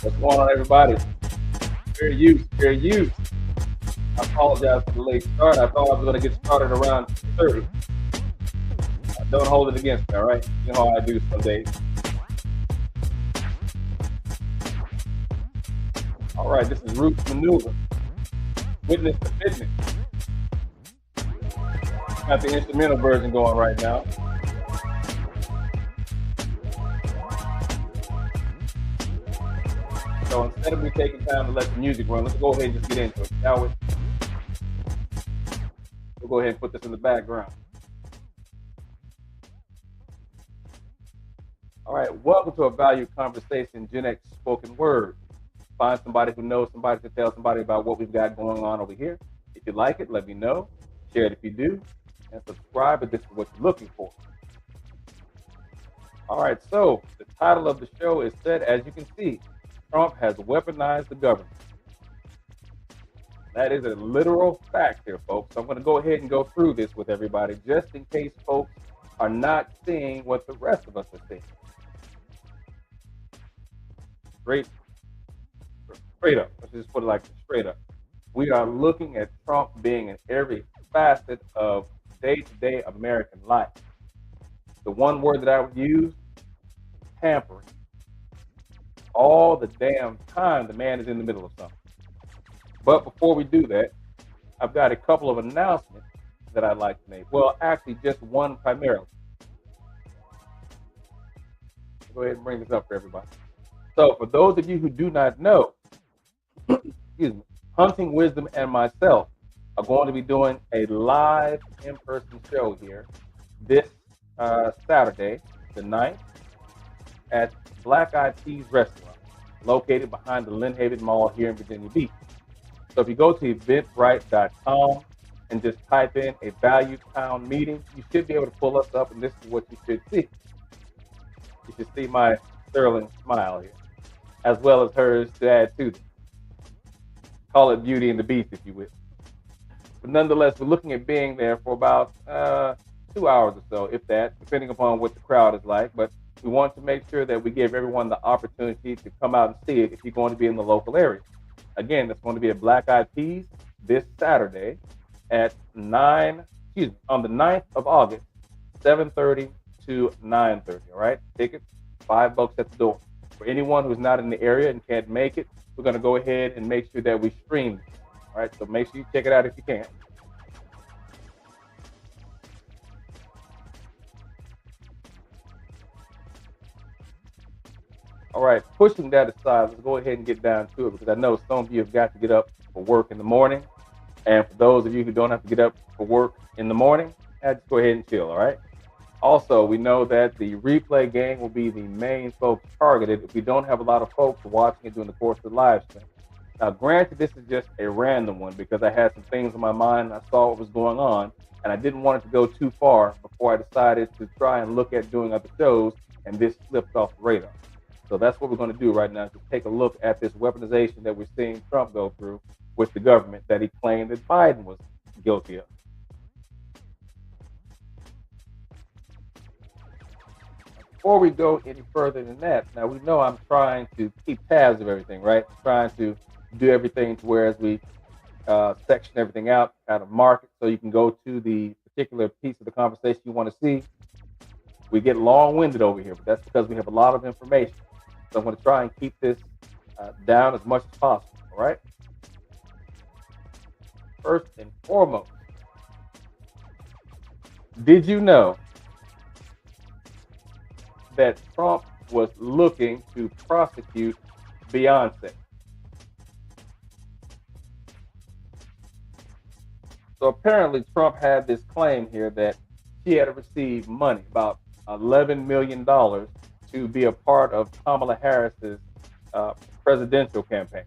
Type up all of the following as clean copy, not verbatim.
What's going on, everybody? Fair use, fair use. I apologize for the late start. I thought I was going to get started around 30. Don't hold it against me, all right? You know how I do some days. All right, this is Roots Maneuver. Witness to fitness. Got the instrumental version going right now. So instead of me taking time to let the music run, let's go ahead and just get into it, shall we? We'll go ahead and put this in the background. All right, welcome to a value conversation, GenX spoken word. Find somebody who knows somebody to tell somebody about what we've got going on over here. If you like it, let me know. Share it if you do. And subscribe if this is what you're looking for. All right, so the title of the show is said, as you can see, Trump has weaponized the government. That is a literal fact here, folks. So I'm going to go ahead and go through this with everybody just in case folks are not seeing what the rest of us are seeing. Straight up. Let's just put it like straight up. We are looking at Trump being in every facet of day-to-day American life. The one word that I would use, tampering. All the damn time the man is in the middle of something. But before we do that, I've got a couple of announcements that I'd like to make. Well, actually, just one primarily. Go ahead and bring this up for everybody. So for those of you who do not know, excuse me, Hunting Wisdom and myself are going to be doing a live in-person show here this Saturday, the 9th, at Black Eyed Peas Restaurant, located behind the Lynn Haven Mall here in Virginia Beach. So if you go to eventbrite.com and just type in a Value Town meeting, you should be able to pull us up, and this is what you should see. You should see my sterling smile here, as well as hers to add to them. Call it Beauty and the Beast, if you will. But nonetheless, we're looking at being there for about 2 hours or so, if that, depending upon what the crowd is like. But we want to make sure that we give everyone the opportunity to come out and see it if you're going to be in the local area. Again, that's going to be at Black Eyed Peas this Saturday at on the 9th of August, 7:30 to 9:30. All right, tickets $5 at the door. For anyone who's not in the area and can't make it, we're going to go ahead and make sure that we stream it. All right, so make sure you check it out if you can. All right, pushing that aside, let's go ahead and get down to it, because I know some of you have got to get up for work in the morning. And for those of you who don't have to get up for work in the morning, just go ahead and chill, all right? Also, we know that the replay gang will be the main folks targeted if we don't have a lot of folks watching it during the course of the live stream. Now, granted, this is just a random one because I had some things in my mind and I saw what was going on, and I didn't want it to go too far before I decided to try and look at doing other shows, and this slipped off the radar. So that's what we're going to do right now, is to take a look at this weaponization that we're seeing Trump go through with the government that he claimed that Biden was guilty of. Before we go any further than that, now we know I'm trying to keep tabs of everything, right? Trying to do everything to where as we section everything out, kind of mark it so you can go to the particular piece of the conversation you want to see. We get long-winded over here, but that's because we have a lot of information. So I'm going to try and keep this down as much as possible, all right? First and foremost, did you know that Trump was looking to prosecute Beyonce? So apparently Trump had this claim here that she had received money, about $11 million, to be a part of Kamala Harris's presidential campaign.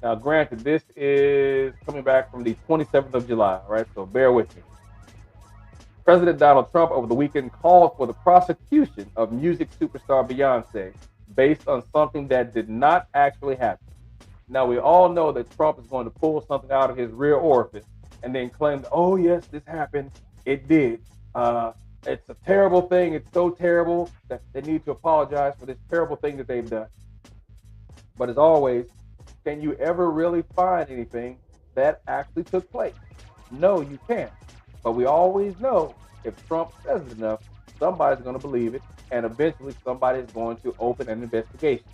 Now, granted, this is coming back from the 27th of July, right? So bear with me. President Donald Trump over the weekend called for the prosecution of music superstar Beyonce based on something that did not actually happen. Now, we all know that Trump is going to pull something out of his rear orifice and then claim, oh, yes, this happened. It did. It's a terrible thing. It's so terrible that they need to apologize for this terrible thing that they've done. But as always, can you ever really find anything that actually took place? No, you can't. But we always know if Trump says it enough, somebody's going to believe it, and eventually somebody's going to open an investigation.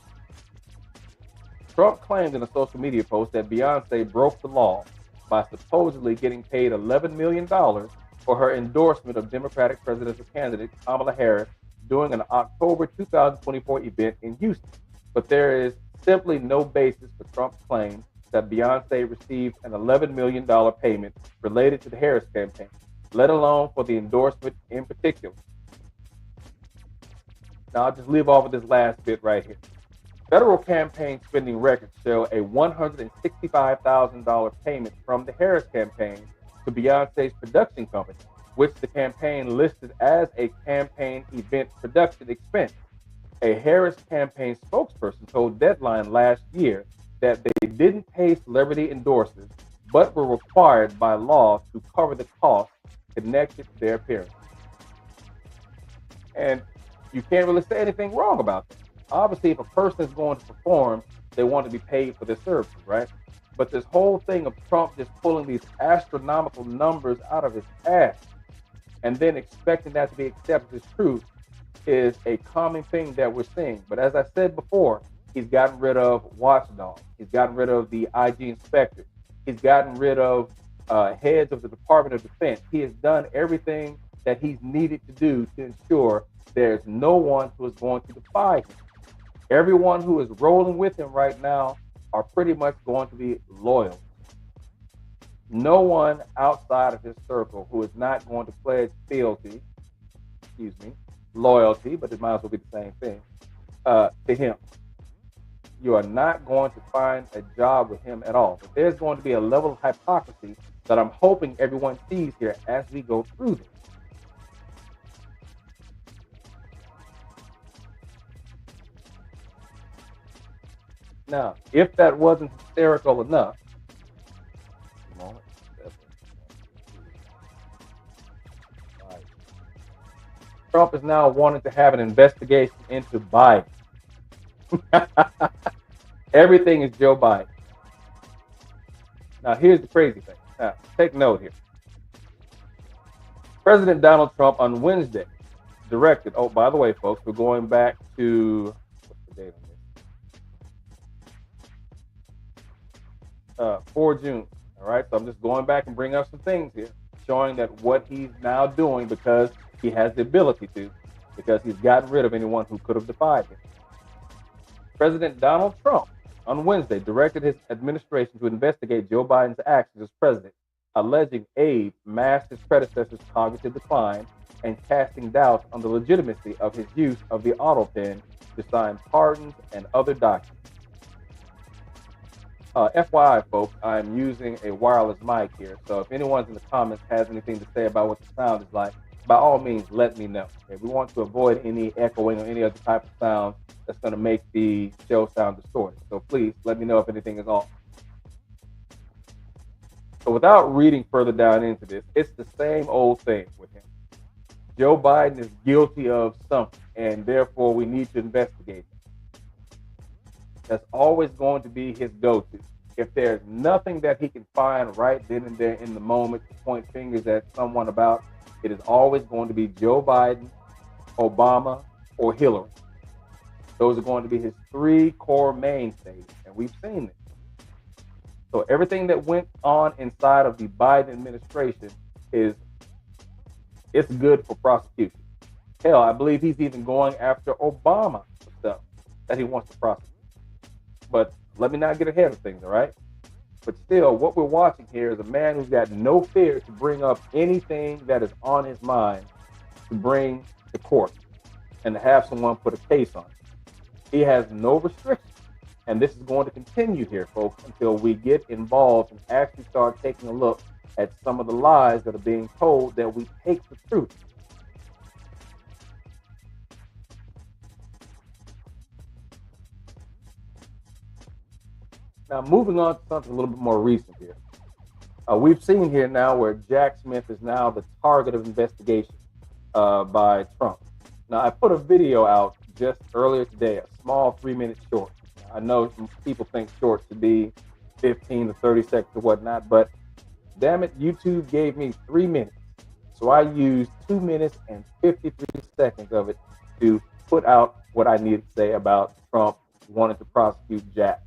Trump claimed in a social media post that Beyonce broke the law by supposedly getting paid $11 million for her endorsement of Democratic presidential candidate Kamala Harris during an October 2024 event in Houston. But there is simply no basis for Trump's claim that Beyonce received an $11 million payment related to the Harris campaign, let alone for the endorsement in particular. Now, I'll just leave off with this last bit right here. Federal campaign spending records show a $165,000 payment from the Harris campaign to Beyonce's production company, which the campaign listed as a campaign event production expense. A Harris campaign spokesperson told Deadline last year that they didn't pay celebrity endorsers, but were required by law to cover the costs connected to their appearance. And you can't really say anything wrong about that. Obviously, if a person is going to perform, they want to be paid for their services, right? But this whole thing of Trump just pulling these astronomical numbers out of his ass and then expecting that to be accepted as truth is a common thing that we're seeing. But as I said before, he's gotten rid of watchdogs. He's gotten rid of the IG inspector. He's gotten rid of heads of the Department of Defense. He has done everything that he's needed to do to ensure there's no one who is going to defy him. Everyone who is rolling with him right now are pretty much going to be loyal. No one outside of his circle who is not going to pledge loyalty, but it might as well be the same thing, to him. You are not going to find a job with him at all. But there's going to be a level of hypocrisy that I'm hoping everyone sees here as we go through this. Now, if that wasn't hysterical enough, Trump is now wanting to have an investigation into Biden. Everything is Joe Biden. Now, here's the crazy thing. Now, take note here. President Donald Trump on Wednesday directed, oh, by the way, folks, we're going back to, what's the date on this? 4 June. All right, so I'm just going back and bringing up some things here, showing that what he's now doing because he has the ability to, because he's gotten rid of anyone who could have defied him. President Donald Trump on Wednesday directed his administration to investigate Joe Biden's actions as president, alleging aid masked his predecessor's cognitive decline and casting doubt on the legitimacy of his use of the auto pen to sign pardons and other documents. FYI, folks, I'm using a wireless mic here, so if anyone in the comments has anything to say about what the sound is like, by all means, let me know. Okay? We want to avoid any echoing or any other type of sound that's going to make the show sound distorted. So please let me know if anything is off. So without reading further down into this, it's the same old thing with him. Joe Biden is guilty of something, and therefore we need to investigate him. That's always going to be his go-to. If there's nothing that he can find right then and there in the moment to point fingers at someone about, it is always going to be Joe Biden, Obama, or Hillary. Those are going to be his 3 core mainstays, and we've seen it. So everything that went on inside of the Biden administration it's good for prosecution. Hell, I believe he's even going after Obama for stuff that he wants to prosecute. But let me not get ahead of things, all right? But still, what we're watching here is a man who's got no fear to bring up anything that is on his mind to bring to court and to have someone put a case on it. He has no restrictions. And this is going to continue here, folks, until we get involved and actually start taking a look at some of the lies that are being told that we take the truth. Now, moving on to something a little bit more recent here. We've seen here now where Jack Smith is now the target of investigation. by Trump. Now, I put a video out just earlier today, a small 3-minute short. I know some people think short to be 15 to 30 seconds or whatnot, but damn it, YouTube gave me 3 minutes. So I used 2 minutes and 53 seconds of it to put out what I needed to say about Trump wanting to prosecute Jack.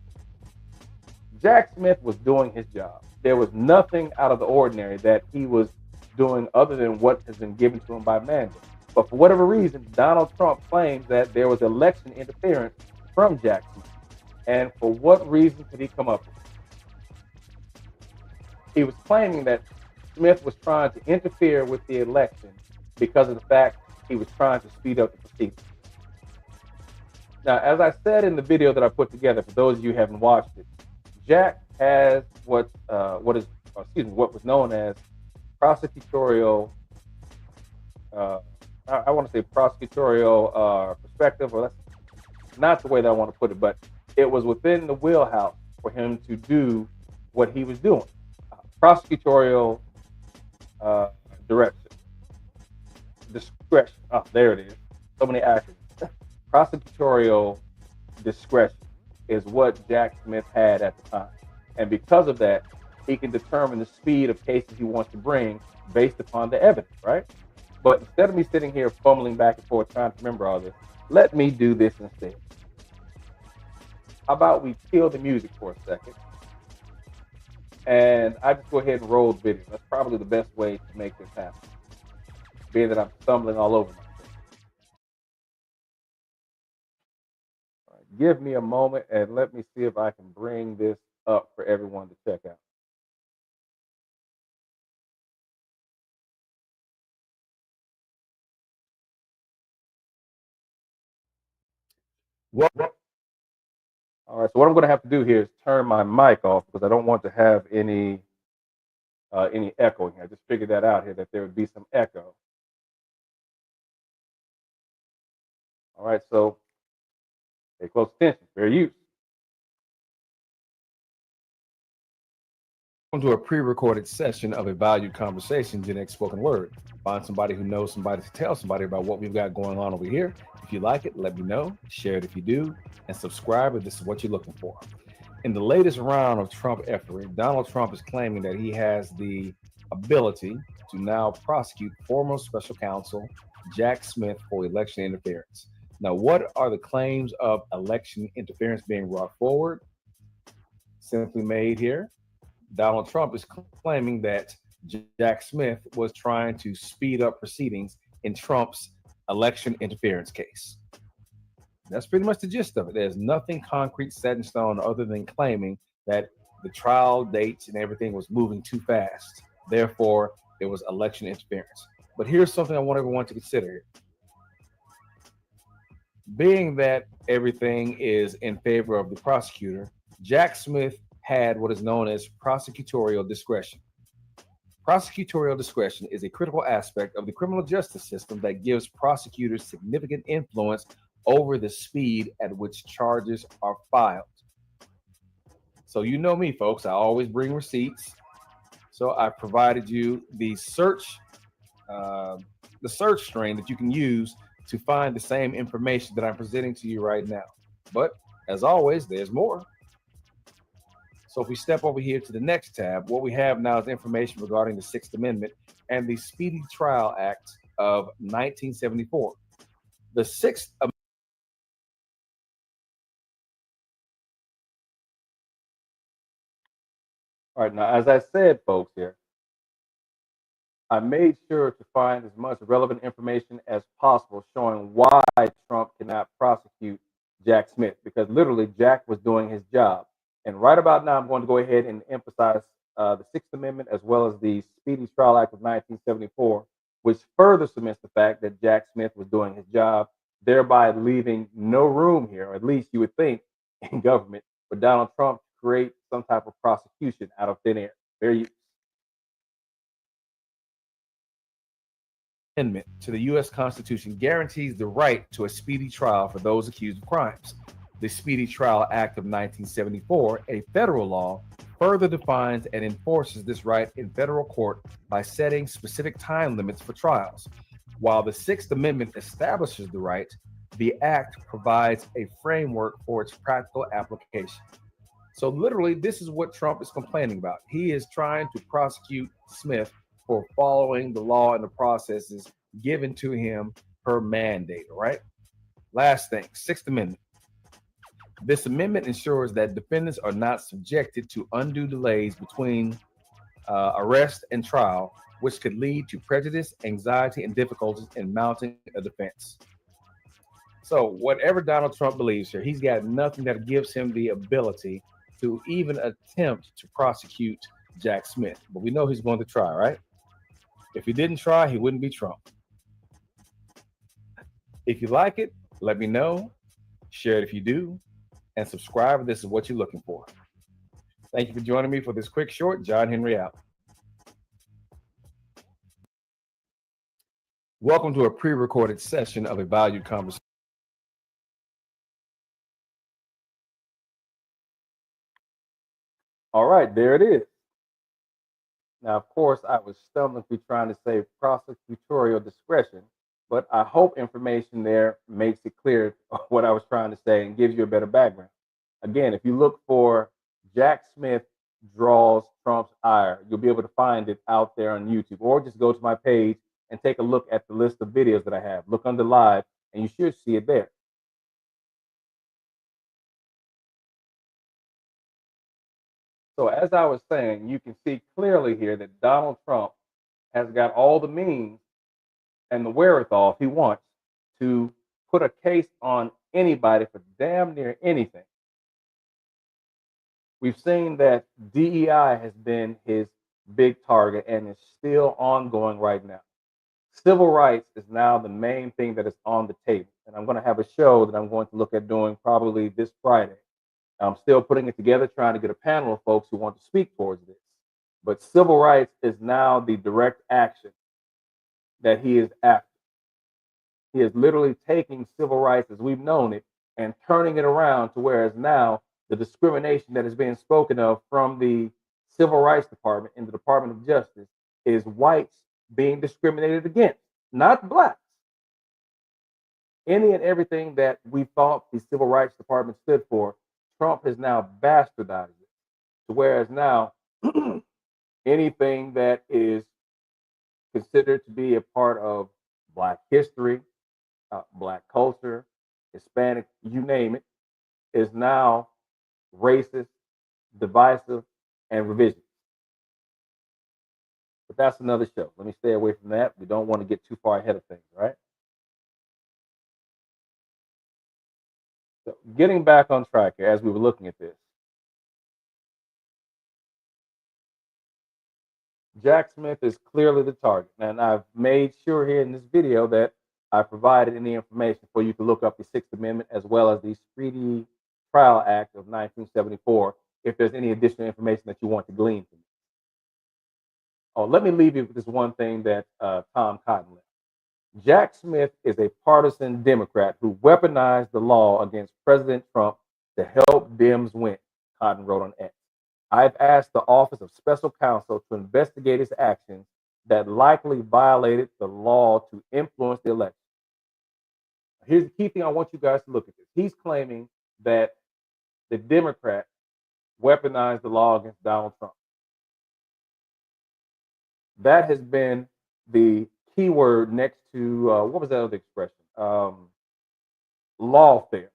Jack Smith was doing his job. There was nothing out of the ordinary that he was doing other than what has been given to him by mandate. But for whatever reason, Donald Trump claims that there was election interference from Jack Smith. And for what reason could he come up with? He was claiming that Smith was trying to interfere with the election because of the fact he was trying to speed up the proceedings. Now, as I said in the video that I put together, for those of you who haven't watched it, Jack has what was known as prosecutorial. I want to say prosecutorial perspective, or that's not the way that I want to put it, but it was within the wheelhouse for him to do what he was doing. Prosecutorial discretion. Oh, there it is. So many acronyms. Prosecutorial discretion is what Jack Smith had at the time. And because of that, he can determine the speed of cases he wants to bring based upon the evidence, right? But instead of me sitting here fumbling back and forth trying to remember all this, let me do this instead. How about we kill the music for a second? And I just go ahead and roll the video. That's probably the best way to make this happen, being that I'm stumbling all over myself. All right, give me a moment and let me see if I can bring this up for everyone to check out. All right, so what I'm going to have to do here is turn my mic off because I don't want to have any echoing here. I just figured that out here, that there would be some echo. All right, so pay close attention, fair use. Welcome to a pre-recorded session of a valued conversation, GenX spoken word. Find somebody who knows somebody to tell somebody about what we've got going on over here. If you like it, let me know. Share it if you do, and subscribe if this is what you're looking for. In the latest round of Trump efforting, Donald Trump is claiming that he has the ability to now prosecute former special counsel Jack Smith for election interference. Now, what are the claims of election interference being brought forward? Simply made here. Donald Trump is claiming that Jack Smith was trying to speed up proceedings in Trump's election interference case. That's pretty much the gist of it. There's nothing concrete set in stone other than claiming that the trial dates and everything was moving too fast. Therefore, it was election interference. But here's something I want everyone to consider here. Being that everything is in favor of the prosecutor, Jack Smith had what is known as prosecutorial discretion. Prosecutorial discretion is a critical aspect of the criminal justice system that gives prosecutors significant influence over the speed at which charges are filed. So you know me, folks, I always bring receipts. So I provided you the search string that you can use to find the same information that I'm presenting to you right now. But as always, there's more. So if we step over here to the next tab, what we have now is information regarding the Sixth Amendment and the Speedy Trial Act of 1974. The Sixth Amendment. All right, now, as I said, folks, here, I made sure to find as much relevant information as possible showing why Trump cannot prosecute Jack Smith, because literally Jack was doing his job. And right about now, I'm going to go ahead and emphasize the Sixth Amendment as well as the Speedy Trial Act of 1974, which further cements the fact that Jack Smith was doing his job, thereby leaving no room here, or at least you would think, in government for Donald Trump to create some type of prosecution out of thin air. Fair use. Amendment to the U.S. Constitution guarantees the right to a speedy trial for those accused of crimes. The Speedy Trial Act of 1974, a federal law, further defines and enforces this right in federal court by setting specific time limits for trials. While the Sixth Amendment establishes the right, the Act provides a framework for its practical application. So, literally, this is what Trump is complaining about. He is trying to prosecute Smith for following the law and the processes given to him per mandate, all right? Last thing, Sixth Amendment. This amendment ensures that defendants are not subjected to undue delays between arrest and trial, which could lead to prejudice, anxiety, and difficulties in mounting a defense. So, whatever Donald Trump believes here, he's got nothing that gives him the ability to even attempt to prosecute Jack Smith. But we know he's going to try, right? If he didn't try, he wouldn't be Trump. If you like it, let me know. Share it if you do. And subscribe if this is what you're looking for. Thank you for joining me for this quick short. John Henry out. Welcome to a pre-recorded session of a valued conversation. All right, there it is. Now, of course, I was stumbling through trying to say prosecutorial discretion, but I hope information there makes it clear what I was trying to say and gives you a better background. Again, if you look for Jack Smith draws Trump's ire, you'll be able to find it out there on YouTube, or just go to my page and take a look at the list of videos that I have. Look under live, and you should see it there. So as I was saying, you can see clearly here that Donald Trump has got all the means and the wherewithal, if he wants, to put a case on anybody for damn near anything. We've seen that DEI has been his big target and is still ongoing right now. Civil rights is now the main thing that is on the table. And I'm going to have a show that I'm going to look at doing probably this Friday. I'm still putting it together, trying to get a panel of folks who want to speak towards this. But civil rights is now the direct action that he is after. He is literally taking civil rights as we've known it and turning it around to whereas now the discrimination that is being spoken of from the Civil Rights Department in the Department of Justice is whites being discriminated against, not blacks. Any and everything that we thought the Civil Rights Department stood for, Trump has now bastardized it to whereas now anything that is considered to be a part of Black history, Black culture, Hispanic, you name it, is now racist, divisive, and revisionist. But that's another show. Let me stay away from that. We don't want to get too far ahead of things, right? So getting back on track here as we were looking at this. Jack Smith is clearly the target. And I've made sure here in this video that I provided any information for you to look up the Sixth Amendment as well as the Speedy Trial Act of 1974 if there's any additional information that you want to glean from it. Oh, let me leave you with this one thing that Tom Cotton left. Jack Smith is a partisan Democrat who weaponized the law against President Trump to help Dems win, Cotton wrote on X. I've asked the Office of Special Counsel to investigate his actions that likely violated the law to influence the election. Here's the key thing I want you guys to look at this. He's claiming that the Democrats weaponized the law against Donald Trump. That has been the key word next to, what was that other expression? Lawfare.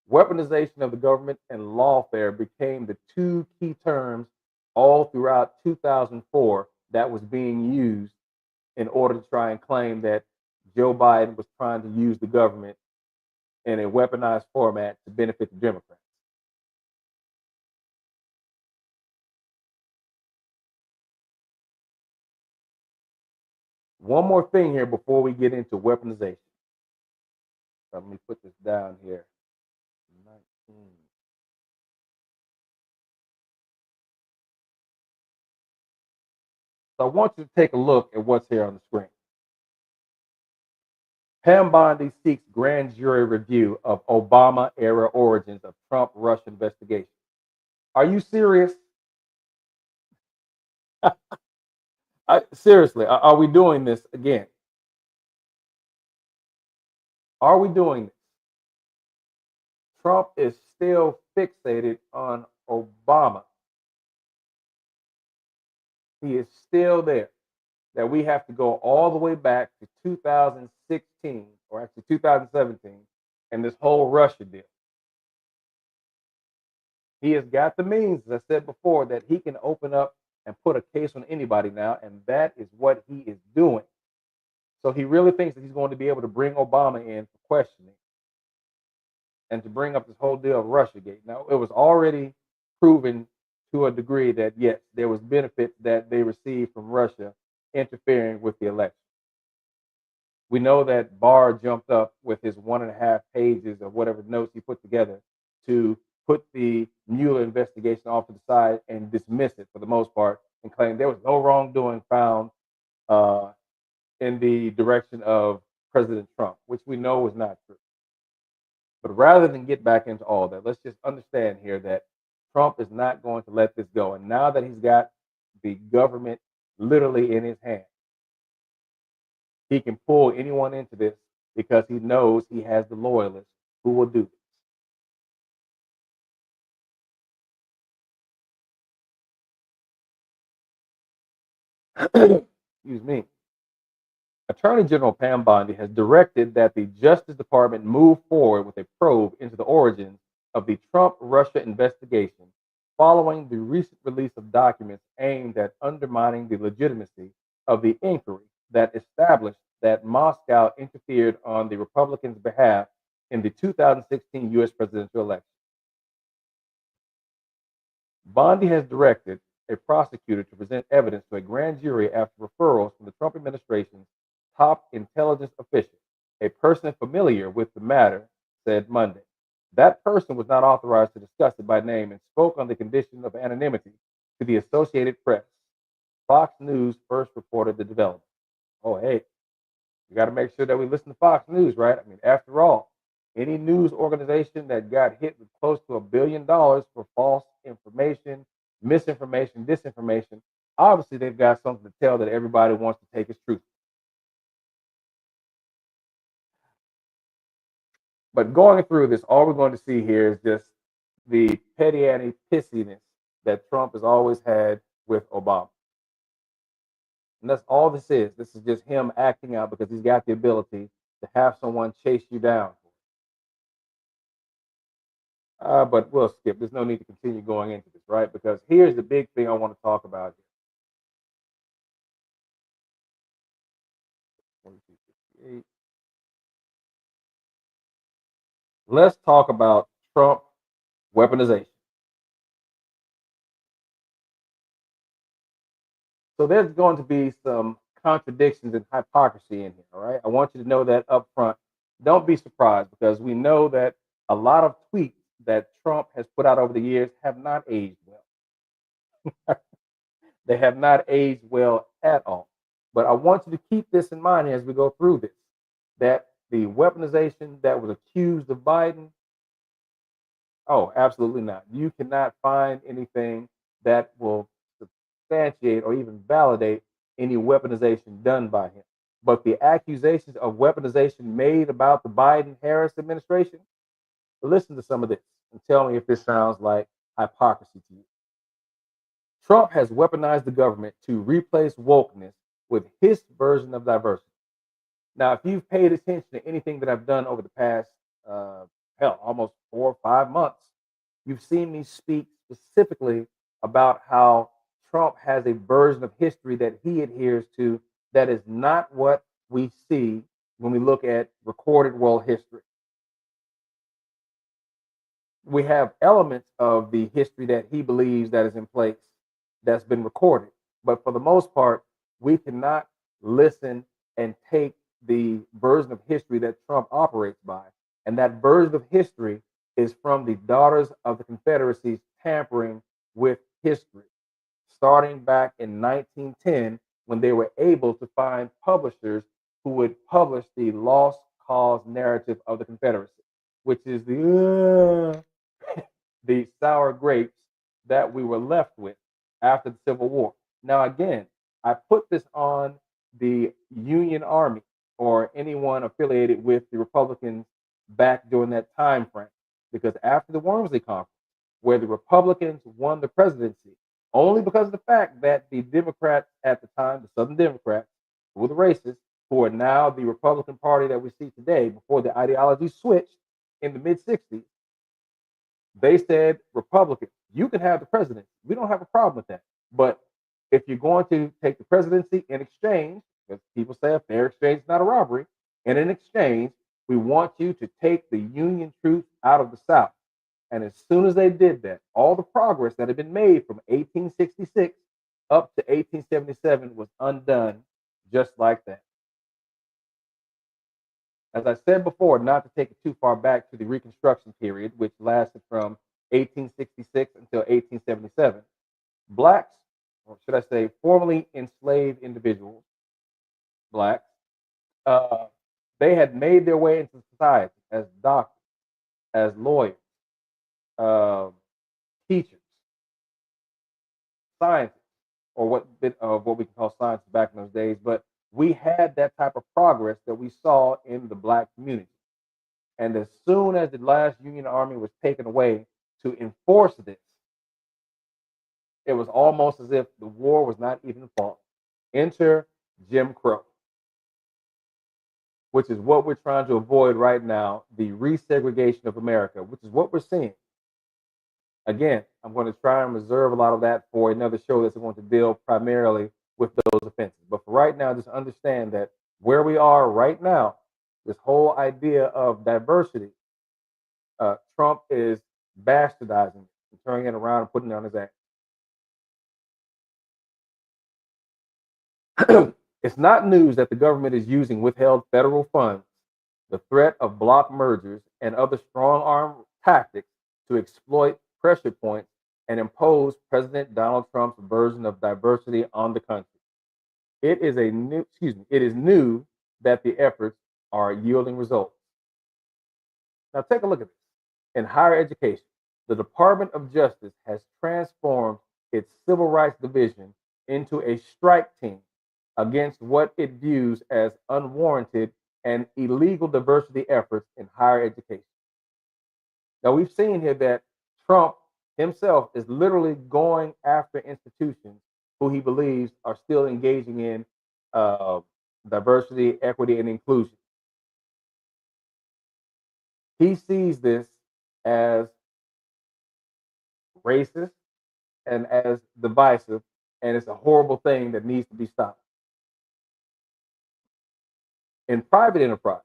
Weaponization of the government and lawfare became the two key terms all throughout 2004 that was being used in order to try and claim that Joe Biden was trying to use the government in a weaponized format to benefit the Democrats. One more thing here before we get into weaponization. Let me put this down here. 19. So I want you to take a look at what's here on the screen. Pam Bondi seeks grand jury review of Obama-era origins of Trump-Russia investigation. Are you serious? Seriously, are we doing this again? Are we doing this? Trump is still fixated on Obama. He is still there. That we have to go all the way back to 2016, or actually 2017, and this whole Russia deal. He has got the means, as I said before, that he can open up and put a case on anybody now, and that is what he is doing. So he really thinks that he's going to be able to bring Obama in for questioning and to bring up this whole deal of Russiagate. Now, it was already proven to a degree that, yes, there was benefits that they received from Russia interfering with the election. We know that Barr jumped up with his 1.5 pages of whatever notes he put together to put the Mueller investigation off to the side and dismiss it for the most part and claim there was no wrongdoing found in the direction of President Trump, which we know is not true. But rather than get back into all that, let's just understand here that Trump is not going to let this go. And now that he's got the government literally in his hand, he can pull anyone into this because he knows he has the loyalists who will do this. Excuse me. Attorney General Pam Bondi has directed that the Justice Department move forward with a probe into the origins of the Trump-Russia investigation following the recent release of documents aimed at undermining the legitimacy of the inquiry that established that Moscow interfered on the Republicans' behalf in the 2016 U.S. presidential election. Bondi has directed a prosecutor to present evidence to a grand jury after referrals from the Trump administration's top intelligence official. A person familiar with the matter said Monday. That person was not authorized to discuss it by name and spoke on the condition of anonymity to the Associated Press. Fox News first reported the development. Oh, hey, we got to make sure that we listen to Fox News, right? I mean, after all, any news organization that got hit with close to $1 billion for false information, misinformation, disinformation, obviously they've got something to tell that everybody wants to take as truth. But going through this, all we're going to see here is just the petty pissiness that Trump has always had with Obama. And that's all this is. This is just him acting out because he's got the ability to have someone chase you down. But we'll skip. There's no need to continue going into this, right? Because here's the big thing I want to talk about here. Let's talk about Trump weaponization. So there's going to be some contradictions and hypocrisy in here, all right? I want you to know that up front. Don't be surprised because we know that a lot of tweets that Trump has put out over the years have not aged well. They have not aged well at all. But I want you to keep this in mind as we go through this, that the weaponization that was accused of Biden, oh, absolutely not. You cannot find anything that will substantiate or even validate any weaponization done by him. But the accusations of weaponization made about the Biden-Harris administration, listen to some of this and tell me if this sounds like hypocrisy to you. Trump has weaponized the government to replace wokeness with his version of diversity. Now, if you've paid attention to anything that I've done over the past, almost 4 or 5 months, you've seen me speak specifically about how Trump has a version of history that he adheres to that is not what we see when we look at recorded world history. We have elements of the history that he believes that is in place that's been recorded. But for the most part, we cannot listen and take the version of history that Trump operates by. And that version of history is from the Daughters of the Confederacy's tampering with history, starting back in 1910 when they were able to find publishers who would publish the lost cause narrative of the Confederacy, which is the sour grapes that we were left with after the Civil War. Now, again, I put this on the Union Army or anyone affiliated with the Republicans back during that time frame. Because after the Wormsley Conference, where the Republicans won the presidency, only because of the fact that the Democrats at the time, the Southern Democrats, who were the racists, who are now the Republican Party that we see today, before the ideology switched in the mid 60s, they said, Republicans, you can have the presidency. We don't have a problem with that. But if you're going to take the presidency in exchange, because people say a fair exchange is not a robbery, and in exchange, we want you to take the Union troops out of the South. And as soon as they did that, all the progress that had been made from 1866 up to 1877 was undone just like that. As I said before, not to take it too far back to the Reconstruction period, which lasted from 1866 until 1877, blacks, or should I say, formerly enslaved individuals, blacks, they had made their way into society as doctors, as lawyers, teachers, scientists, or what we can call science back in those days. But we had that type of progress that we saw in the black community. And as soon as the last Union Army was taken away to enforce this, it was almost as if the war was not even fought. Enter Jim Crow, which is what we're trying to avoid right now, the resegregation of America, which is what we're seeing. Again, I'm going to try and reserve a lot of that for another show that's going to deal primarily with those offenses. But for right now, just understand that where we are right now, this whole idea of diversity, Trump is bastardizing it and turning it around and putting it on his act. It's not news that the government is using withheld federal funds, the threat of block mergers, and other strong arm tactics to exploit pressure points and impose President Donald Trump's version of diversity on the country. It is new that the efforts are yielding results. Now take a look at this. In higher education, the Department of Justice has transformed its Civil Rights Division into a strike team against what it views as unwarranted and illegal diversity efforts in higher education. Now, we've seen here that Trump himself is literally going after institutions who he believes are still engaging in diversity, equity, and inclusion. He sees this as racist and as divisive, and it's a horrible thing that needs to be stopped. In private enterprise,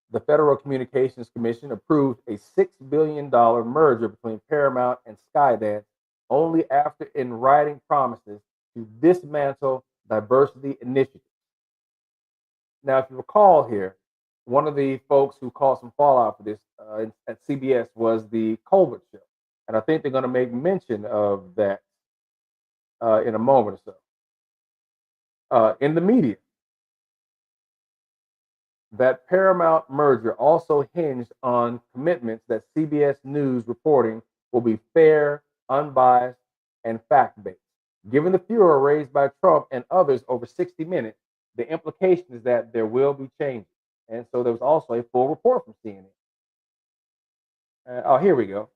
the Federal Communications Commission approved a $6 billion merger between Paramount and Skydance only after in writing promises to dismantle diversity initiatives. Now, if you recall here, one of the folks who caused some fallout for this at CBS was the Colbert Show. And I think they're going to make mention of that in a moment or so. In the media, that Paramount merger also hinged on commitments that CBS News reporting will be fair, unbiased, and fact-based. Given the furor raised by Trump and others over 60 Minutes, the implication is that there will be changes. And so there was also a full report from CNN. Here we go.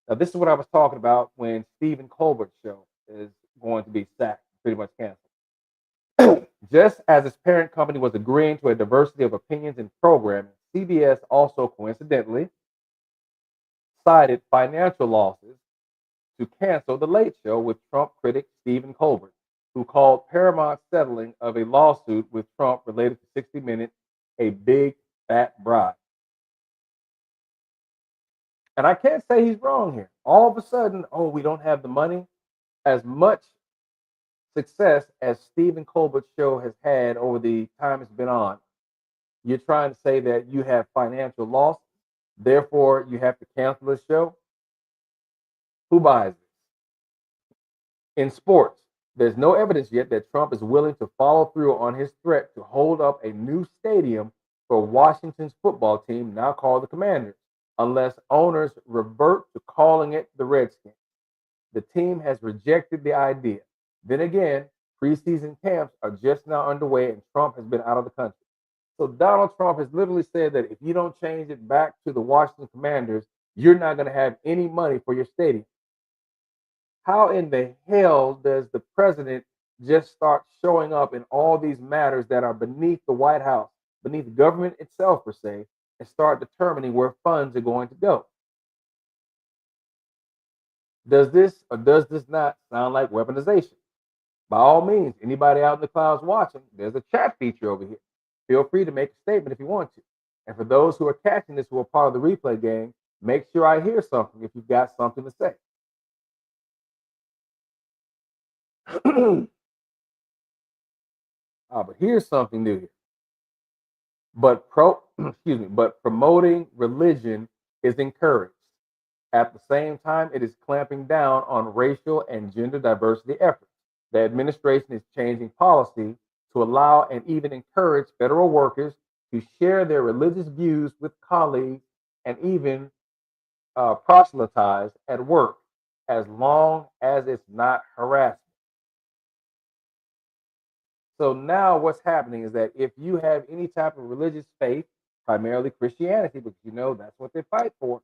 Now, this is what I was talking about when Stephen Colbert's show is going to be sacked, pretty much canceled. Just as its parent company was agreeing to a diversity of opinions in programming, CBS also coincidentally cited financial losses to cancel The Late Show with Trump critic Stephen Colbert, who called Paramount settling of a lawsuit with Trump related to 60 Minutes a big fat bribe. And I can't say he's wrong here. All of a sudden, we don't have the money. As much success as Stephen Colbert's show has had over the time it's been on, you're trying to say that you have financial loss, therefore you have to cancel the show? Who buys this? In sports, there's no evidence yet that Trump is willing to follow through on his threat to hold up a new stadium for Washington's football team, now called the Commanders, unless owners revert to calling it the Redskins. The team has rejected the idea. Then again, preseason camps are just now underway and Trump has been out of the country. So Donald Trump has literally said that if you don't change it back to the Washington Commanders, you're not going to have any money for your stadium. How in the hell does the president just start showing up in all these matters that are beneath the White House, beneath the government itself per se, and start determining where funds are going to go? Does this or does this not sound like weaponization? By all means, anybody out in the clouds watching, there's a chat feature over here. Feel free to make a statement if you want to. And for those who are catching this who are part of the replay gang, make sure I hear something if you've got something to say. But here's something new here. But promoting religion is encouraged. At the same time, it is clamping down on racial and gender diversity efforts. The administration is changing policy to allow and even encourage federal workers to share their religious views with colleagues and even proselytize at work, as long as it's not harassment. So now what's happening is that if you have any type of religious faith, primarily Christianity, because you know that's what they fight for,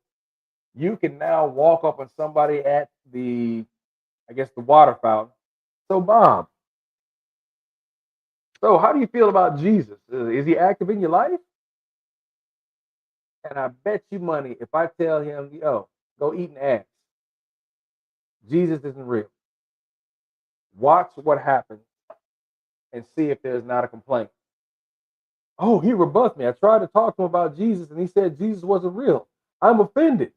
you can now walk up on somebody at the water fountain. So Bob, so how do you feel about Jesus? Is he active in your life? And I bet you money if I tell him, yo, go eat an ass, Jesus isn't real. Watch what happens and see if there's not a complaint. Oh, he rebuffed me. I tried to talk to him about Jesus and he said Jesus wasn't real. I'm offended.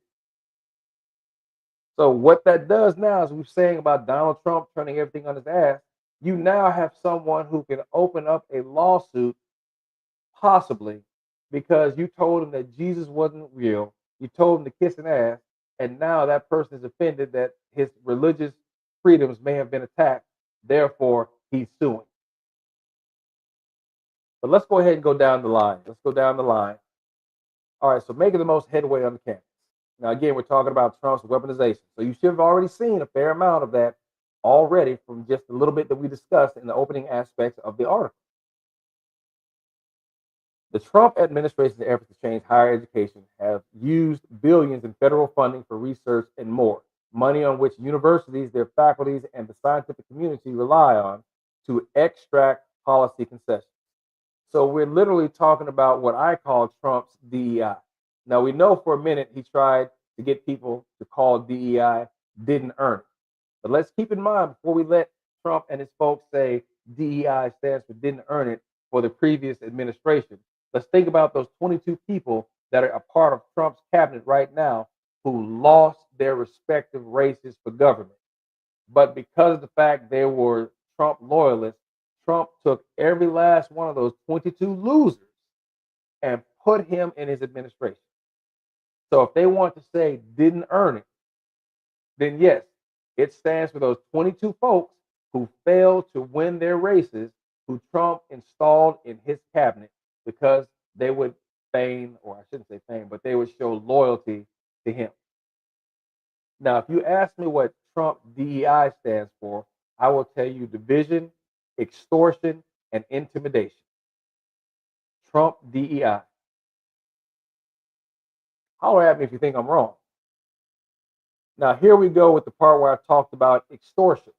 So what that does now, as we're saying about Donald Trump turning everything on his ass, you now have someone who can open up a lawsuit, possibly, because you told him that Jesus wasn't real. You told him to kiss an ass, and now that person is offended that his religious freedoms may have been attacked. Therefore, he's suing. But let's go ahead and go down the line. Let's go down the line. All right, so making the most headway on the campus. Now, again, we're talking about Trump's weaponization. So you should have already seen a fair amount of that already from just a little bit that we discussed in the opening aspects of the article. The Trump administration's efforts to change higher education have used billions in federal funding for research and more, money on which universities, their faculties, and the scientific community rely on to extract policy concessions. So we're literally talking about what I call Trump's DEI. Now, we know for a minute he tried to get people to call DEI didn't earn it. But let's keep in mind before we let Trump and his folks say DEI stands for didn't earn it for the previous administration, let's think about those 22 people that are a part of Trump's cabinet right now who lost their respective races for government. But because of the fact they were Trump loyalists, Trump took every last one of those 22 losers and put him in his administration. So if they want to say didn't earn it, then yes, it stands for those 22 folks who failed to win their races, who Trump installed in his cabinet because they would feign, or I shouldn't say feign, but they would show loyalty to him. Now, if you ask me what Trump DEI stands for, I will tell you division, extortion, and intimidation. Trump DEI. Holler at me if you think I'm wrong. Now, here we go with the part where I talked about extortion.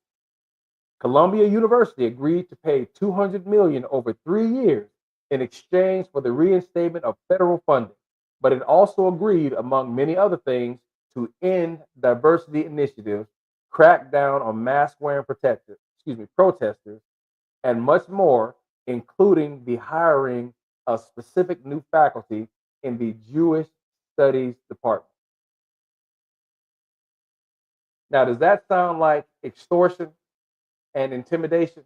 Columbia University agreed to pay $200 million over 3 years in exchange for the reinstatement of federal funding, but it also agreed, among many other things, to end diversity initiatives, crack down on mask-wearing protesters, and much more, including the hiring of specific new faculty in the Jewish Studies Department. Now, does that sound like extortion and intimidation?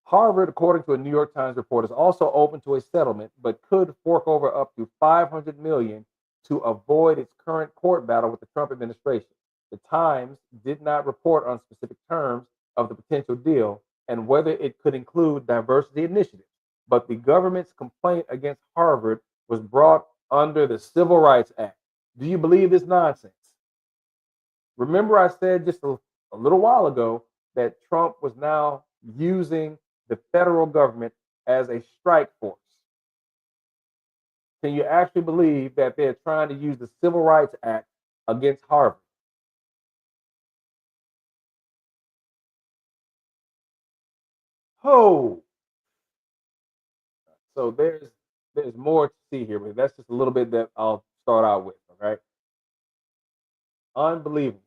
Harvard, according to a New York Times report, is also open to a settlement, but could fork over up to $500 million to avoid its current court battle with the Trump administration. The Times did not report on specific terms of the potential deal and whether it could include diversity initiatives, but the government's complaint against Harvard was brought under the Civil Rights Act. Do you believe this nonsense? Remember I said just a little while ago that Trump was now using the federal government as a strike force? Can you actually believe that they're trying to use the Civil Rights Act against Harvard? Oh, so there's more to see here, but that's just a little bit that I'll start out with. Okay, unbelievable.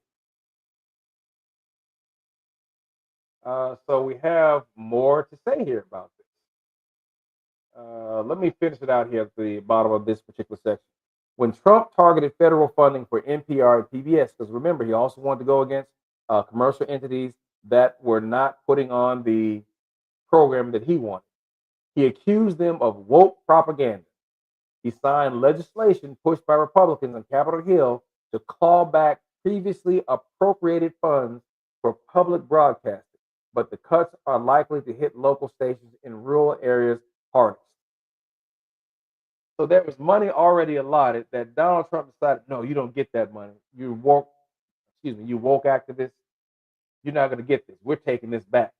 So we have more to say here about this. Let me finish it out here at the bottom of this particular section. When Trump targeted federal funding for NPR and PBS, because remember, he also wanted to go against commercial entities that were not putting on the program that he wanted. He accused them of woke propaganda. He signed legislation pushed by Republicans on Capitol Hill to claw back previously appropriated funds for public broadcasting, but the cuts are likely to hit local stations in rural areas hardest. So there was money already allotted that Donald Trump decided, no, you don't get that money. You woke activists, you're not going to get this. We're taking this back.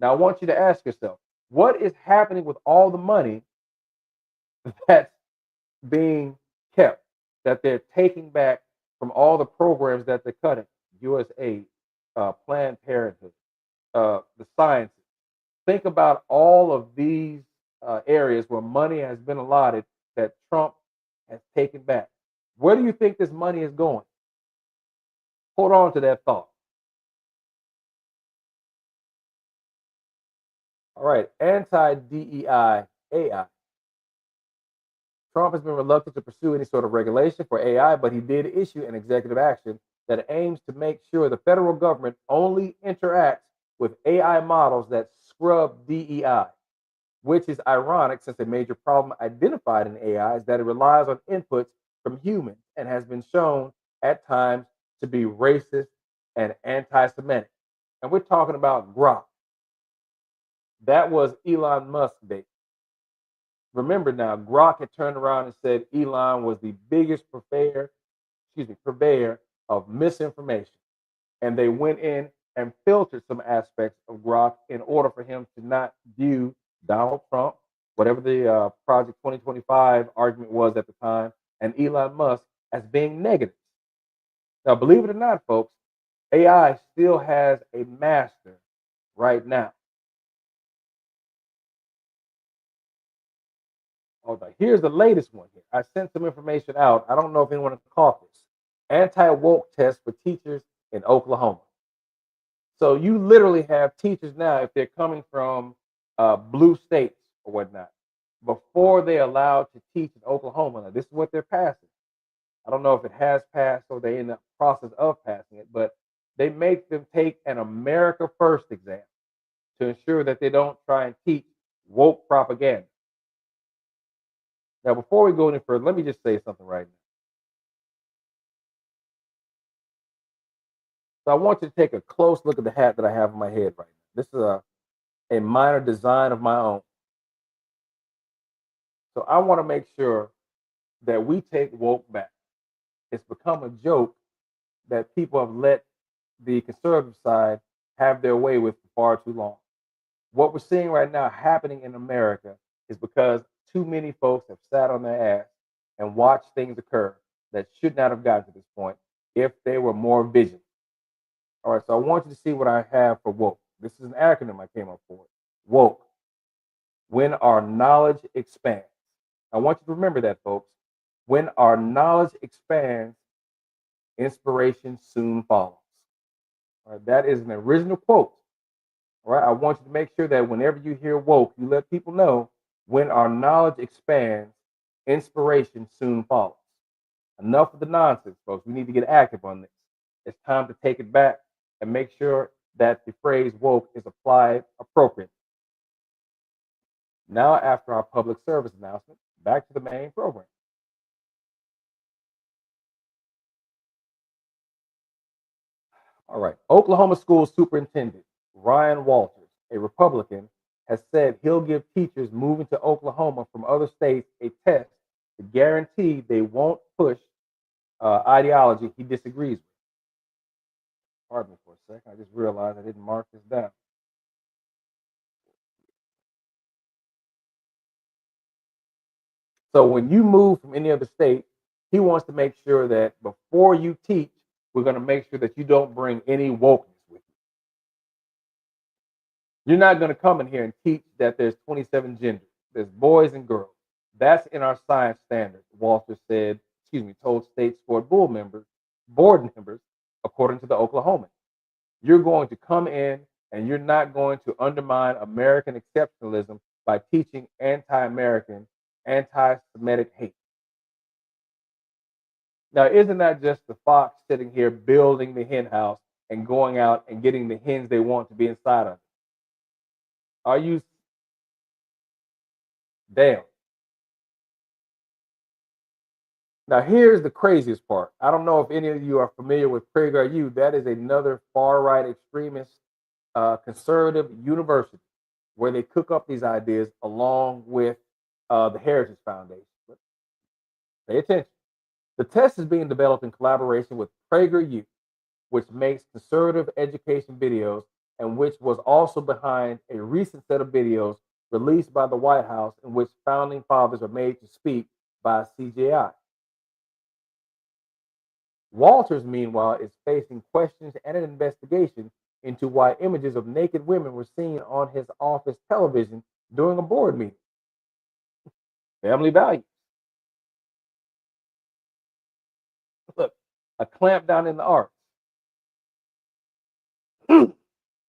Now I want you to ask yourself, what is happening with all the money that's being kept, that they're taking back from all the programs that they're cutting? USAID, Planned Parenthood, the sciences. Think about all of these areas where money has been allotted that Trump has taken back. Where do you think this money is going? Hold on to that thought. All right, anti-DEI AI. Trump has been reluctant to pursue any sort of regulation for AI, but he did issue an executive action that aims to make sure the federal government only interacts with AI models that scrub DEI, which is ironic since a major problem identified in AI is that it relies on inputs from humans and has been shown at times to be racist and anti Semitic. And we're talking about Grok. That was Elon Musk's baby. Remember now, Grok had turned around and said Elon was the biggest purveyor of misinformation. And they went in and filtered some aspects of Grok in order for him to not view Donald Trump, whatever the Project 2025 argument was at the time, and Elon Musk as being negative. Now, believe it or not, folks, AI still has a master right now. Okay, here's the latest one here. I sent some information out. I don't know if anyone caught this. Anti-woke test for teachers in Oklahoma. So you literally have teachers now, if they're coming from blue states or whatnot, before they're allowed to teach in Oklahoma. Now, this is what they're passing. I don't know if it has passed or they're in the process of passing it, but they make them take an America First exam to ensure that they don't try and teach woke propaganda. Now, before we go any further, let me just say something right now. So I want you to take a close look at the hat that I have on my head right now. This is a minor design of my own. So I want to make sure that we take woke back. It's become a joke that people have let the conservative side have their way with for far too long. What we're seeing right now happening in America is because too many folks have sat on their ass and watched things occur that should not have gotten to this point if they were more vigilant. All right, so I want you to see what I have for woke. This is an acronym I came up for. Woke. When our knowledge expands. I want you to remember that, folks. When our knowledge expands, inspiration soon follows. All right, that is an original quote. All right, I want you to make sure that whenever you hear woke, you let people know when our knowledge expands, inspiration soon follows. Enough of the nonsense, folks. We need to get active on this. It's time to take it back and make sure that the phrase woke is applied appropriately. Now, after our public service announcement, back to the main program. All right. Oklahoma School Superintendent Ryan Walters, a Republican, has said he'll give teachers moving to Oklahoma from other states a test to guarantee they won't push ideology he disagrees with. Pardon me for a second. I just realized I didn't mark this down. So when you move from any other state, he wants to make sure that before you teach, we're going to make sure that you don't bring any wokeness with you. You're not going to come in here and teach that there's 27 genders, there's boys and girls. That's in our science standards, Walter told state board members, according to the Oklahoman. You're going to come in and you're not going to undermine American exceptionalism by teaching anti-American, anti-Semitic hate. Now, isn't that just the fox sitting here building the hen house and going out and getting the hens they want to be inside of it? Are you damn? Now, here's the craziest part. I don't know if any of you are familiar with PragerU. That is another far-right extremist conservative university where they cook up these ideas along with the Heritage Foundation. But pay attention. The test is being developed in collaboration with PragerU, which makes conservative education videos and which was also behind a recent set of videos released by the White House in which founding fathers are made to speak by CGI. Walters, meanwhile, is facing questions and an investigation into why images of naked women were seen on his office television during a board meeting. Family values. Look, a clampdown in the arts.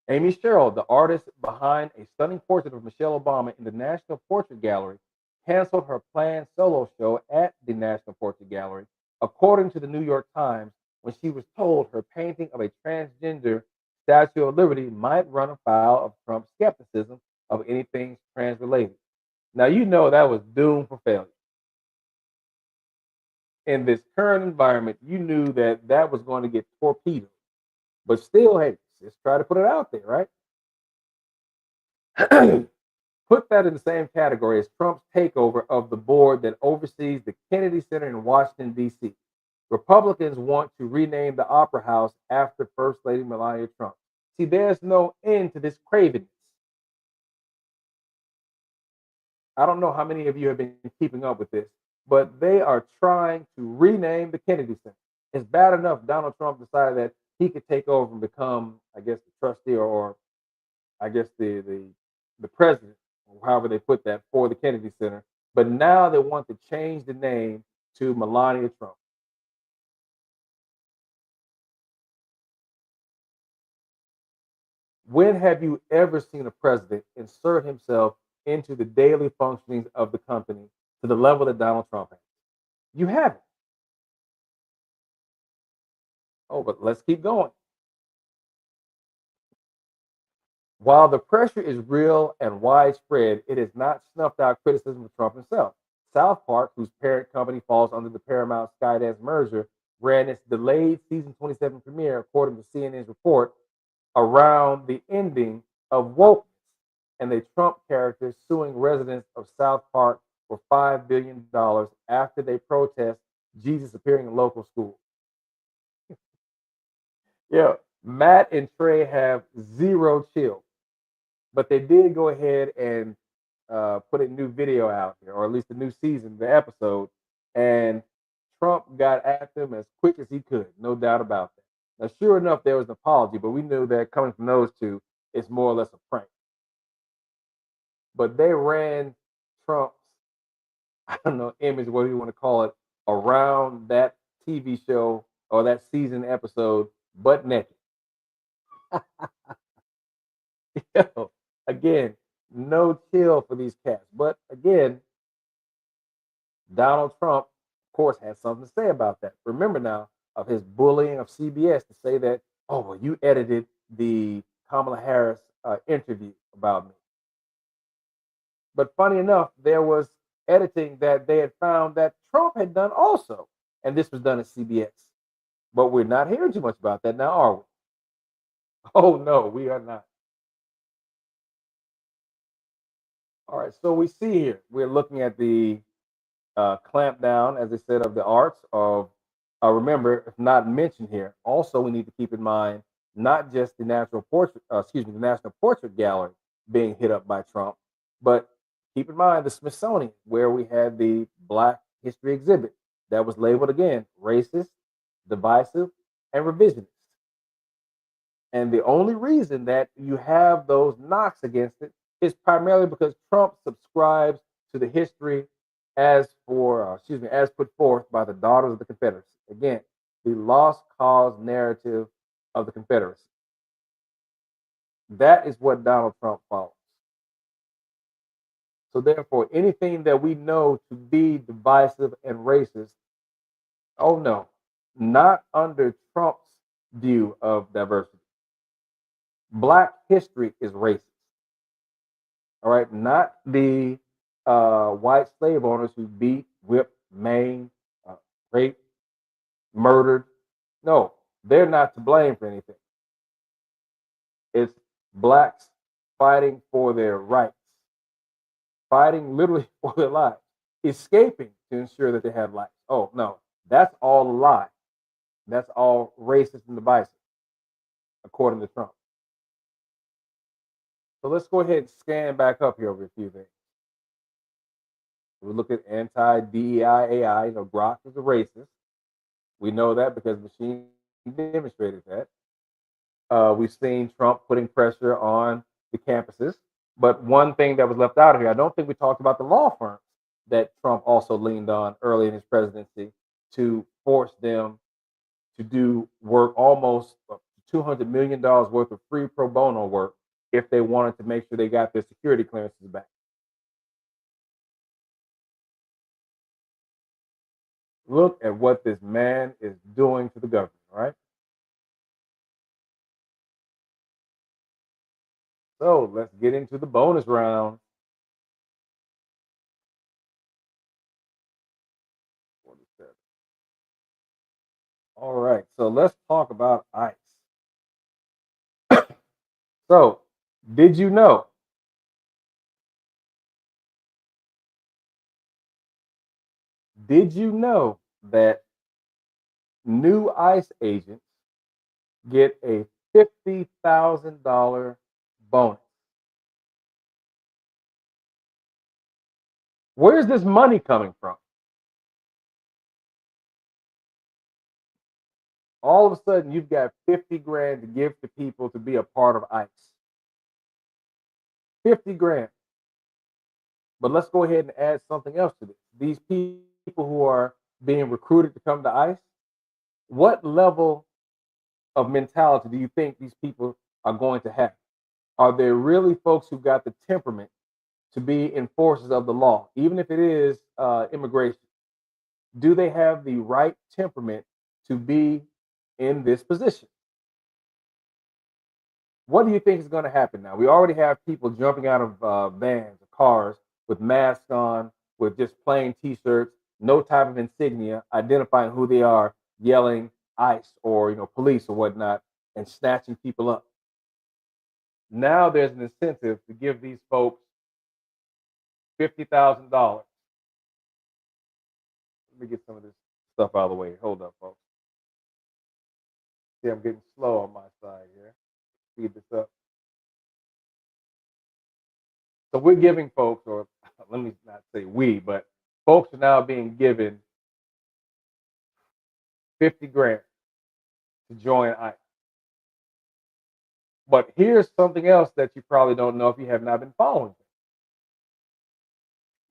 Amy Sherrill, the artist behind a stunning portrait of Michelle Obama in the National Portrait Gallery, canceled her planned solo show at the National Portrait Gallery, according to the New York Times, when she was told her painting of a transgender Statue of Liberty might run afoul of Trump's skepticism of anything trans-related. Now, you know that was doomed for failure. In this current environment, you knew that that was going to get torpedoed. But still, hey, just try to put it out there, right? Put that in the same category as Trump's takeover of the board that oversees the Kennedy Center in Washington, D.C. Republicans want to rename the Opera House after First Lady Melania Trump. See, there's no end to this cravenness. I don't know how many of you have been keeping up with this, but they are trying to rename the Kennedy Center. It's bad enough Donald Trump decided that he could take over and become, I guess, the trustee or I guess the president, or however they put that, for the Kennedy Center. But now they want to change the name to Melania Trump. When have you ever seen a president insert himself into the daily functionings of the company to the level that Donald Trump has? You haven't. Oh, but let's keep going. While the pressure is real and widespread, it has not snuffed out criticism of Trump himself. South Park, whose parent company falls under the Paramount Skydance merger, ran its delayed season 27 premiere, according to CNN's report, around the ending of wokeness and the Trump character suing residents of South Park for $5 billion after they protest Jesus appearing in local schools. Yeah, Matt and Trey have zero chill, but they did go ahead and put a new video out here, or at least a new season, the episode, and Trump got at them as quick as he could, no doubt about that. Now, sure enough, there was an apology, but we knew that coming from those two, it's more or less a prank. But they ran Trump's, I don't know, image, whatever you want to call it, around that TV show or that season episode, butt naked. Yo, again, no chill for these cats. But again, Donald Trump, of course, had something to say about that. Remember now of his bullying of CBS to say that, oh, well, you edited the Kamala Harris interview about me. But funny enough, there was editing that they had found that Trump had done also. And this was done at CBS. But we're not hearing too much about that now, are we? Oh, no, we are not. All right, so we see here, we're looking at the clampdown, as I said, of the arts of, remember, if not mentioned here, also we need to keep in mind not just the National Portrait Gallery being hit up by Trump, but keep in mind the Smithsonian, where we had the Black History exhibit that was labeled again racist, divisive, and revisionist. And the only reason that you have those knocks against it is primarily because Trump subscribes to the history as put forth by the Daughters of the Confederacy. Again, the lost cause narrative of the Confederacy. That is what Donald Trump follows. So therefore, anything that we know to be divisive and racist, oh no, not under Trump's view of diversity. Black history is racist. All right, not the white slave owners who beat, whipped, maimed, raped, murdered. No, they're not to blame for anything. It's blacks fighting for their rights, fighting literally for their lives, escaping to ensure that they have lives. Oh no, that's all a lie. That's all racist and divisive, according to Trump. So let's go ahead and scan back up here over a few things. We look at anti-DEI AI. Grok is a racist. We know that because machine demonstrated that. We've seen Trump putting pressure on the campuses. But one thing that was left out of here, I don't think we talked about the law firms that Trump also leaned on early in his presidency to force them to do work almost $200 million worth of free pro bono work if they wanted to make sure they got their security clearances back. Look at what this man is doing to the government, right? So let's get into the bonus round. All right, so let's talk about ICE. So, did you know that new ICE agents get a $50,000 bonus? Where's this money coming from? All of a sudden, you've got 50 grand to give to people to be a part of ICE. 50 grand. But let's go ahead and add something else to this. These people who are being recruited to come to ICE, what level of mentality do you think these people are going to have? Are there really folks who got the temperament to be enforcers of the law, even if it is immigration? Do they have the right temperament to be in this position? What do you think is going to happen now? We already have people jumping out of vans or cars with masks on, with just plain T-shirts, no type of insignia, identifying who they are, yelling ICE or police or whatnot, and snatching people up. Now there's an incentive to give these folks $50,000. Let me get some of this stuff out of the way. Hold up, folks. See, I'm getting slow on my side here. Speed this up. So we're giving folks, or let me not say we, but folks are now being given 50 grand to join ICE. But here's something else that you probably don't know if you have not been following.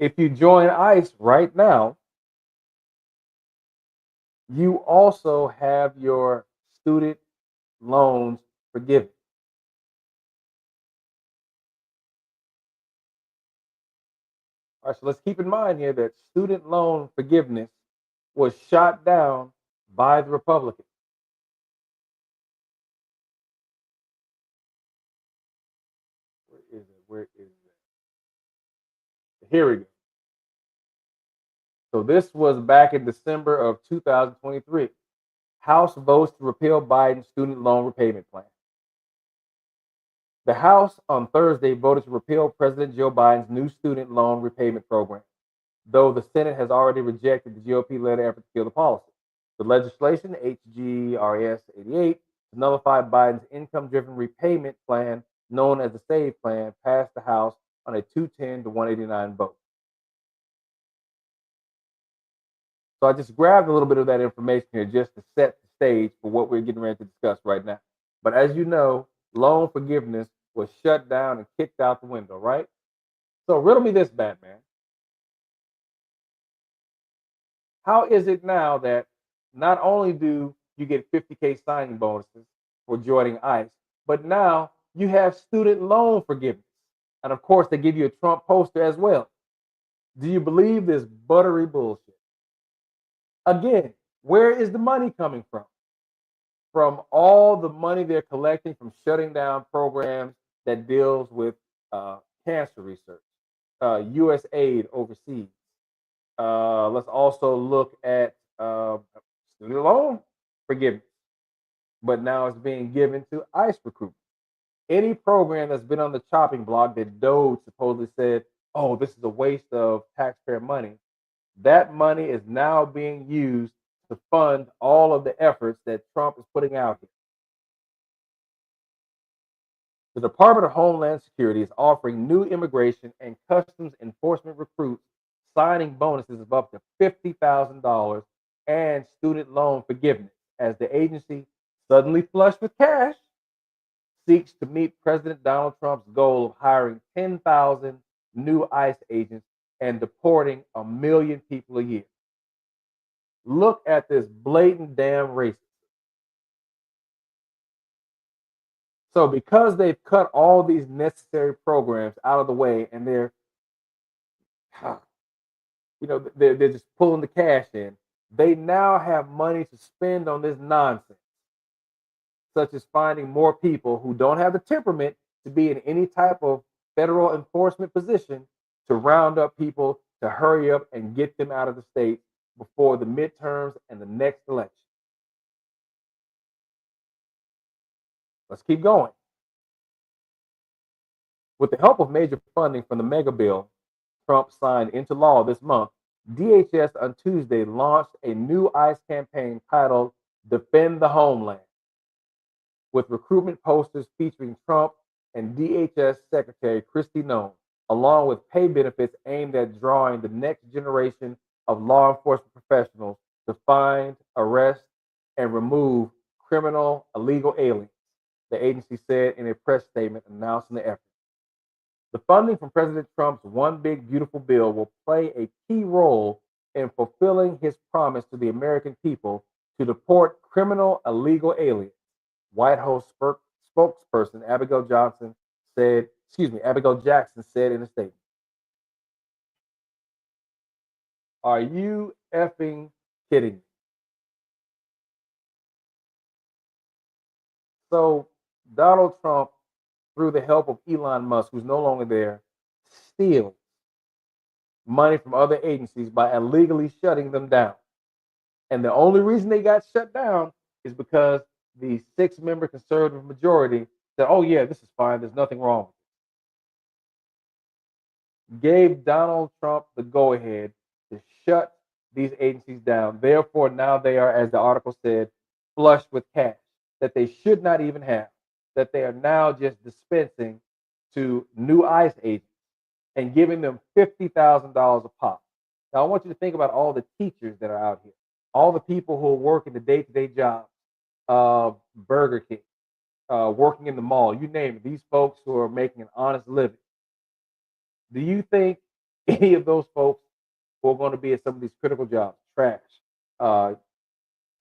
If you join ICE right now, you also have your student loans forgiven. All right, so let's keep in mind here that student loan forgiveness was shot down by the Republicans. Where is it? Here we go. So this was back in December of 2023. House votes to repeal Biden's student loan repayment plan. The House on Thursday voted to repeal President Joe Biden's new student loan repayment program, though the Senate has already rejected the GOP-led effort to kill the policy. The legislation, HGRS 88, to nullify Biden's income-driven repayment plan known as the SAVE plan, passed the House on a 210 to 189 vote. So I just grabbed a little bit of that information here just to set the stage for what we're getting ready to discuss right now. But as you know, loan forgiveness was shut down and kicked out the window, right? So riddle me this, Batman. How is it now that not only do you get 50K signing bonuses for joining ICE, but now you have student loan forgiveness? And of course, they give you a Trump poster as well. Do you believe this buttery bullshit? Again, where is the money coming from? From all the money they're collecting from shutting down programs that deals with cancer research, U.S. aid overseas. Let's also look at student loan forgiveness, but now it's being given to ICE recruitment. Any program that's been on the chopping block that Doge supposedly said, oh, this is a waste of taxpayer money, that money is now being used to fund all of the efforts that Trump is putting out here. The Department of Homeland Security is offering new immigration and customs enforcement recruits signing bonuses of up to $50,000 and student loan forgiveness as the agency, suddenly flushed with cash, seeks to meet President Donald Trump's goal of hiring 10,000 new ICE agents and deporting 1 million people a year. Look at this blatant damn racism. So because they've cut all these necessary programs out of the way and they're just pulling the cash in, they now have money to spend on this nonsense, such as finding more people who don't have the temperament to be in any type of federal enforcement position to round up people to hurry up and get them out of the state before the midterms and the next election. Let's keep going. With the help of major funding from the mega bill Trump signed into law this month, DHS on Tuesday launched a new ICE campaign titled Defend the Homeland, with recruitment posters featuring Trump and DHS Secretary Kristi Noem, along with pay benefits aimed at drawing the next generation of law enforcement professionals to find, arrest, and remove criminal illegal aliens, the agency said in a press statement announcing the effort. The funding from President Trump's One Big Beautiful Bill will play a key role in fulfilling his promise to the American people to deport criminal illegal aliens, White House spokesperson Abigail Jackson said in a statement. Are you effing kidding me? So Donald Trump, through the help of Elon Musk, who's no longer there, steals money from other agencies by illegally shutting them down. And the only reason they got shut down is because the 6-member conservative majority said, oh, yeah, this is fine. There's nothing wrong. Gave Donald Trump the go-ahead to shut these agencies down. Therefore, now they are, as the article said, flushed with cash that they should not even have, that they are now just dispensing to new ICE agents and giving them $50,000 a pop. Now, I want you to think about all the teachers that are out here, all the people who are working the day-to-day jobs, Burger King, working in the mall, you name it, these folks who are making an honest living. Do you think any of those folks who are going to be at some of these critical jobs, trash,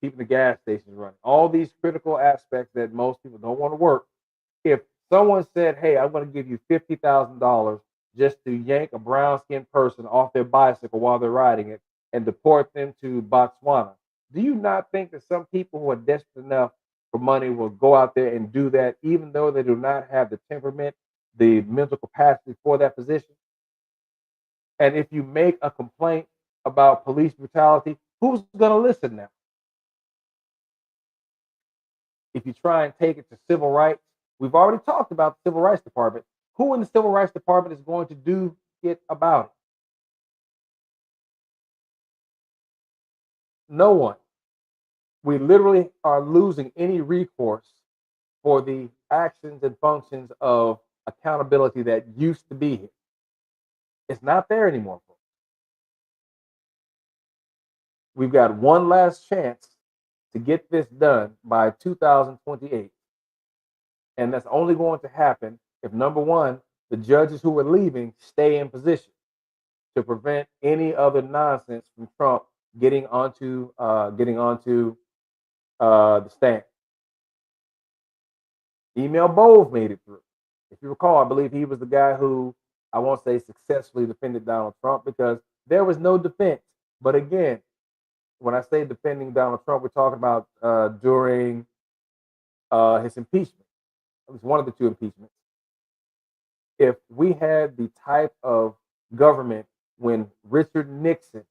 keeping the gas stations running, all these critical aspects that most people don't want to work, if someone said, hey, I'm going to give you $50,000 just to yank a brown-skinned person off their bicycle while they're riding it and deport them to Botswana, do you not think that some people who are desperate enough for money will go out there and do that, even though they do not have the temperament, the mental capacity for that position? And if you make a complaint about police brutality, who's going to listen now? If you try and take it to civil rights, we've already talked about the Civil Rights Department. Who in the Civil Rights Department is going to do it about it? No one. We literally are losing any recourse for the actions and functions of accountability that used to be here. It's not there anymore, folks. We've got one last chance to get this done by 2028. And that's only going to happen if, number one, the judges who are leaving stay in position to prevent any other nonsense from Trump getting onto the stand. Email Bove made it through. If you recall, I believe he was the guy who, I won't say successfully defended Donald Trump, because there was no defense. But again, when I say defending Donald Trump, we're talking about during his impeachment. It was one of the two impeachments. If we had the type of government when Richard Nixon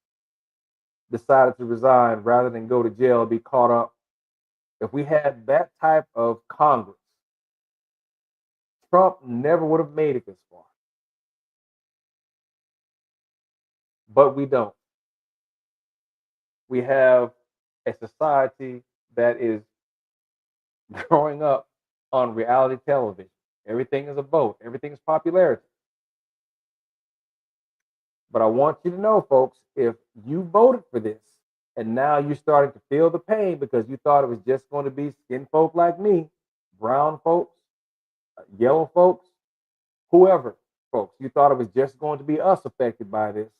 decided to resign rather than go to jail and be caught up, if we had that type of Congress, Trump never would have made it this far. But we don't. We have a society that is growing up on reality television. Everything is a vote. Everything is popularity. But I want you to know, folks, if you voted for this and now you're starting to feel the pain because you thought it was just going to be skin folk like me, brown folks, yellow folks, whoever, folks, you thought it was just going to be us affected by this,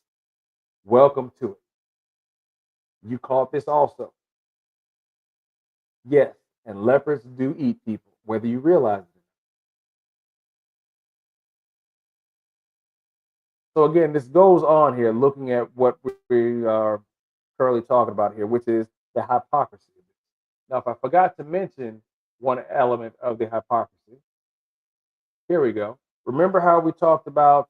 welcome to it. You caught this also. Yes, and leopards do eat people, whether you realize it. So again, this goes on here, looking at what we are currently talking about here, which is the hypocrisy. Now, if I forgot to mention one element of the hypocrisy, here we go. Remember how we talked about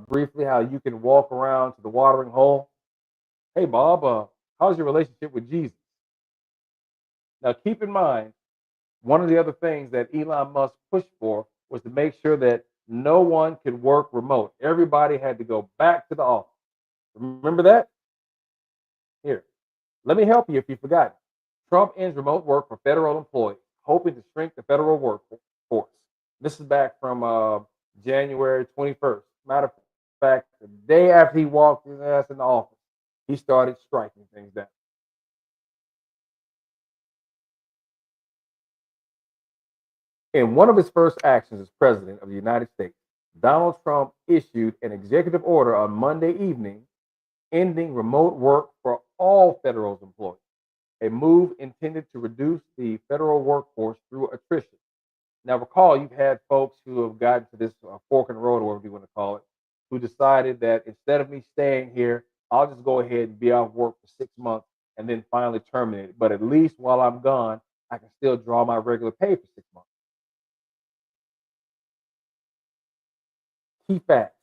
briefly how you can walk around to the watering hole? Hey, Bob, how's your relationship with Jesus? Now, keep in mind, one of the other things that Elon Musk pushed for was to make sure that no one could work remote. Everybody had to go back to the office. Remember that? Here, let me help you if you forgot. Trump ends remote work for federal employees, hoping to shrink the federal workforce. This is back from January 21st. Matter of fact, the day after he walked his ass in the office, he started striking things down. In one of his first actions as president of the United States, Donald Trump issued an executive order on Monday evening ending remote work for all federal employees, a move intended to reduce the federal workforce through attrition. Now, recall, you've had folks who have gotten to this fork in the road, or whatever you want to call it, who decided that instead of me staying here, I'll just go ahead and be off work for 6 months and then finally terminate it. But at least while I'm gone, I can still draw my regular pay for 6 months. Key facts.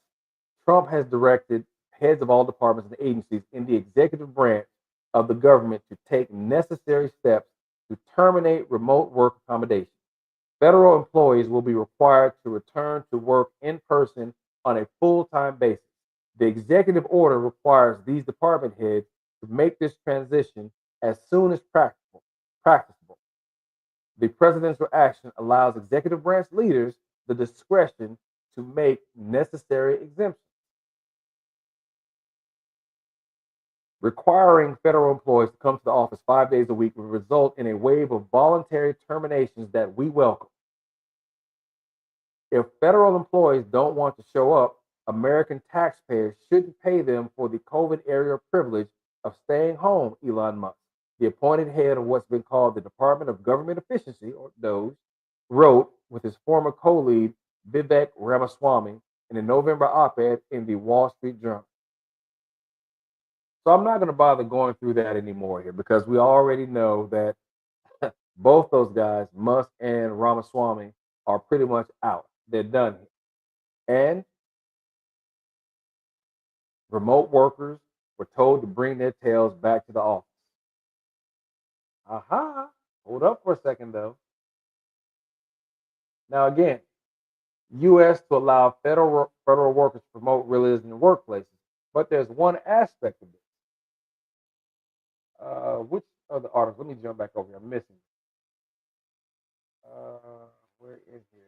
Trump has directed heads of all departments and agencies in the executive branch of the government to take necessary steps to terminate remote work accommodations. Federal employees will be required to return to work in person on a full-time basis. The executive order requires these department heads to make this transition as soon as practicable. The presidential action allows executive branch leaders the discretion to make necessary exemptions. Requiring federal employees to come to the office 5 days a week will result in a wave of voluntary terminations that we welcome. If federal employees don't want to show up, American taxpayers shouldn't pay them for the COVID era privilege of staying home, Elon Musk, the appointed head of what's been called the Department of Government Efficiency, or DOGE, wrote with his former co-lead Vivek Ramaswamy in a November op-ed in the Wall Street Journal. So I'm not going to bother going through that anymore here, because we already know that both those guys, Musk and Ramaswamy, are pretty much out. They're done here. And remote workers were told to bring their tails back to the office. Aha. Hold up for a second, though. Now, again, U.S. to allow federal workers to promote realism in workplaces. But there's one aspect of this. Which other articles? Let me jump back over here. I'm missing. Where is here?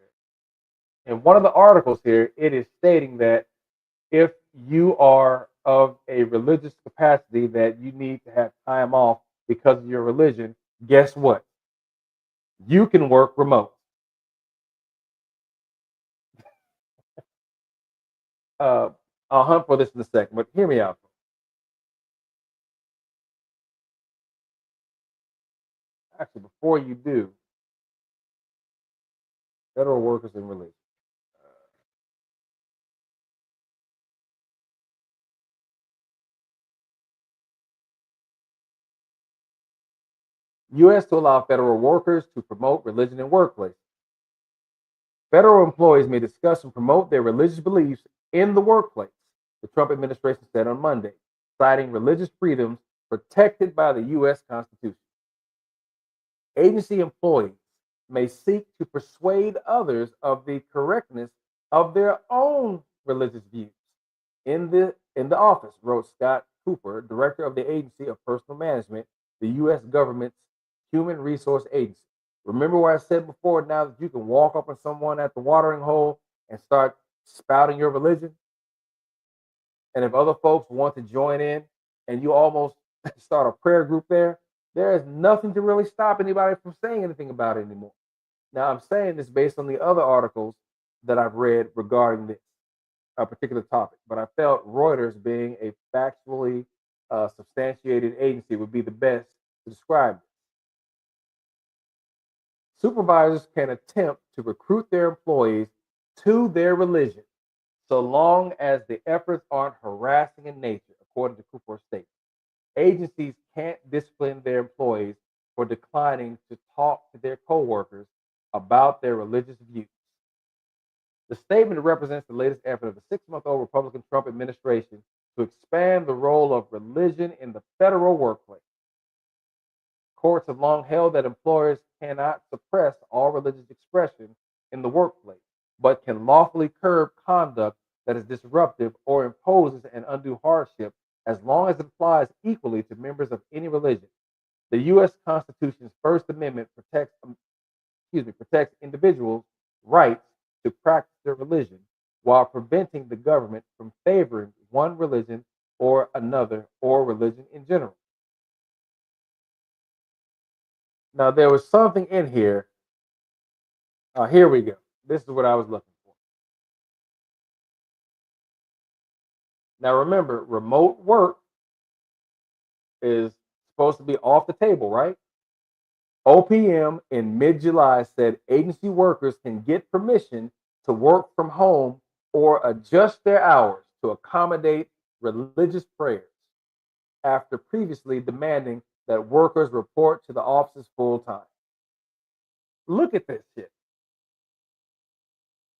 In one of the articles here, it is stating that if you are of a religious capacity that you need to have time off because of your religion, guess what? You can work remote. Uh, I'll hunt for this in a second, but hear me out. Actually, before you do, federal workers and religion. U.S. to allow federal workers to promote religion in workplace. Federal employees may discuss and promote their religious beliefs in the workplace, the Trump administration said on Monday, citing religious freedoms protected by the U.S. Constitution. Agency employees may seek to persuade others of the correctness of their own religious views. In the office, wrote Scott Cooper, director of the Agency of Personnel Management, the U.S. government's human resource agency. Remember what I said before, now that you can walk up on someone at the watering hole and start spouting your religion? And if other folks want to join in and you almost start a prayer group there is nothing to really stop anybody from saying anything about it anymore. Now, I'm saying this based on the other articles that I've read regarding this particular topic, but I felt Reuters, being a factually substantiated agency, would be the best to describe it. Supervisors can attempt to recruit their employees to their religion, so long as the efforts aren't harassing in nature, according to Cooper's statement. Agencies can't discipline their employees for declining to talk to their coworkers about their religious views. The statement represents the latest effort of the 6-month-old Republican Trump administration to expand the role of religion in the federal workplace. Courts have long held that employers cannot suppress all religious expression in the workplace, but can lawfully curb conduct that is disruptive or imposes an undue hardship as long as it applies equally to members of any religion. The U.S. Constitution's First Amendment protects individuals' rights to practice their religion while preventing the government from favoring one religion or another or religion in general. Now, there was something in here. Here we go. This is what I was looking for. Now, remember, remote work is supposed to be off the table, right? OPM in mid-July said agency workers can get permission to work from home or adjust their hours to accommodate religious prayers, after previously demanding that workers report to the offices full time. Look at this shit.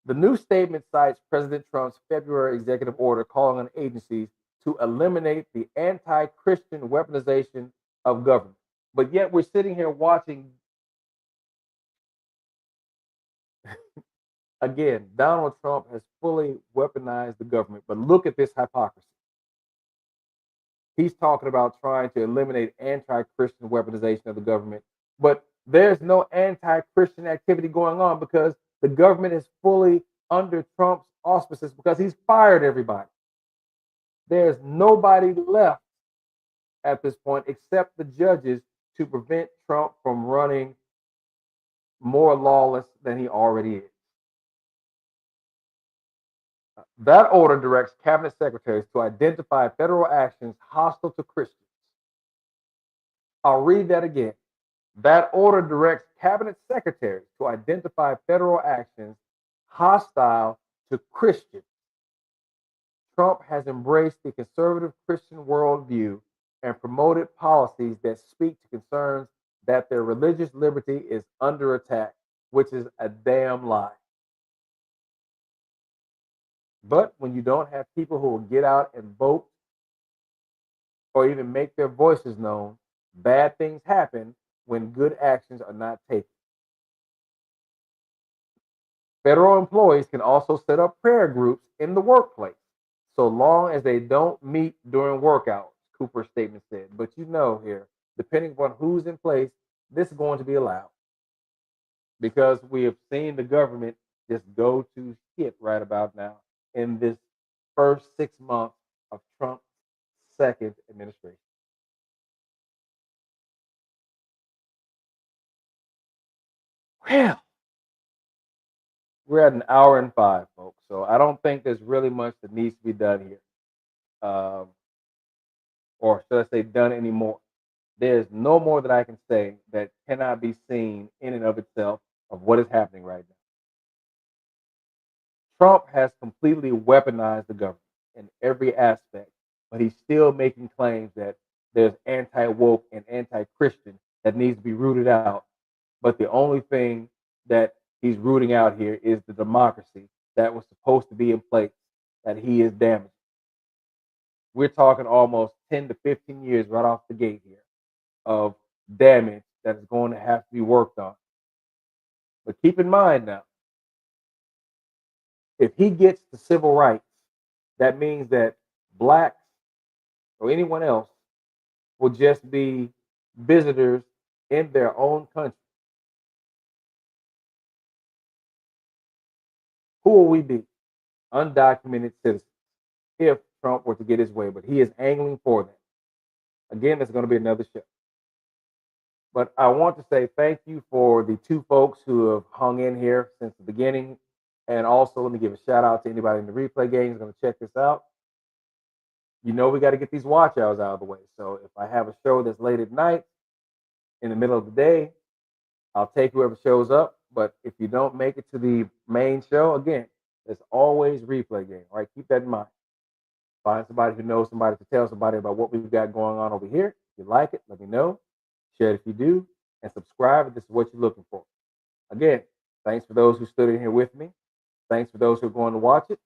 The new statement cites President Trump's February executive order calling on agencies to eliminate the anti-Christian weaponization of government. But yet we're sitting here watching, again, Donald Trump has fully weaponized the government. But look at this hypocrisy. He's talking about trying to eliminate anti-Christian weaponization of the government. But there's no anti-Christian activity going on because the government is fully under Trump's auspices because he's fired everybody. There's nobody left at this point except the judges to prevent Trump from running more lawless than he already is. That order directs cabinet secretaries to identify federal actions hostile to Christians. I'll read that again. That order directs cabinet secretaries to identify federal actions hostile to Christians. Trump has embraced the conservative Christian worldview and promoted policies that speak to concerns that their religious liberty is under attack, which is a damn lie. But when you don't have people who will get out and vote or even make their voices known, bad things happen when good actions are not taken. Federal employees can also set up prayer groups in the workplace, so long as they don't meet during work hours, Cooper's statement said. But you know here, depending upon who's in place, this is going to be allowed. Because we have seen the government just go to shit right about now in this first 6 months of Trump's second administration. Well, we're at an hour and 5, folks. So I don't think there's really much that needs to be done here. Or should I say done anymore. There's no more that I can say that cannot be seen in and of itself of what is happening right now. Trump has completely weaponized the government in every aspect, but he's still making claims that there's anti-woke and anti-Christian that needs to be rooted out. But the only thing that he's rooting out here is the democracy that was supposed to be in place that he is damaging. We're talking almost 10 to 15 years right off the gate here of damage that is going to have to be worked on. But keep in mind now, if he gets the civil rights, that means that blacks or anyone else will just be visitors in their own country. Who will we be? Undocumented citizens, if Trump were to get his way, but he is angling for that. Again, there's going to be another show. But I want to say thank you for the 2 folks who have hung in here since the beginning. And also, let me give a shout out to anybody in the replay game who's going to check this out. You know, we got to get these watch hours out of the way. So if I have a show that's late at night, in the middle of the day, I'll take whoever shows up. But if you don't make it to the main show, again, there's always replay game. All right, keep that in mind. Find somebody who knows somebody to tell somebody about what we've got going on over here. If you like it, let me know. Share it if you do. And subscribe if this is what you're looking for. Again, thanks for those who stood in here with me. Thanks for those who are going to watch it.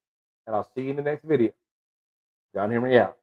And I'll see you in the next video. John Henry out.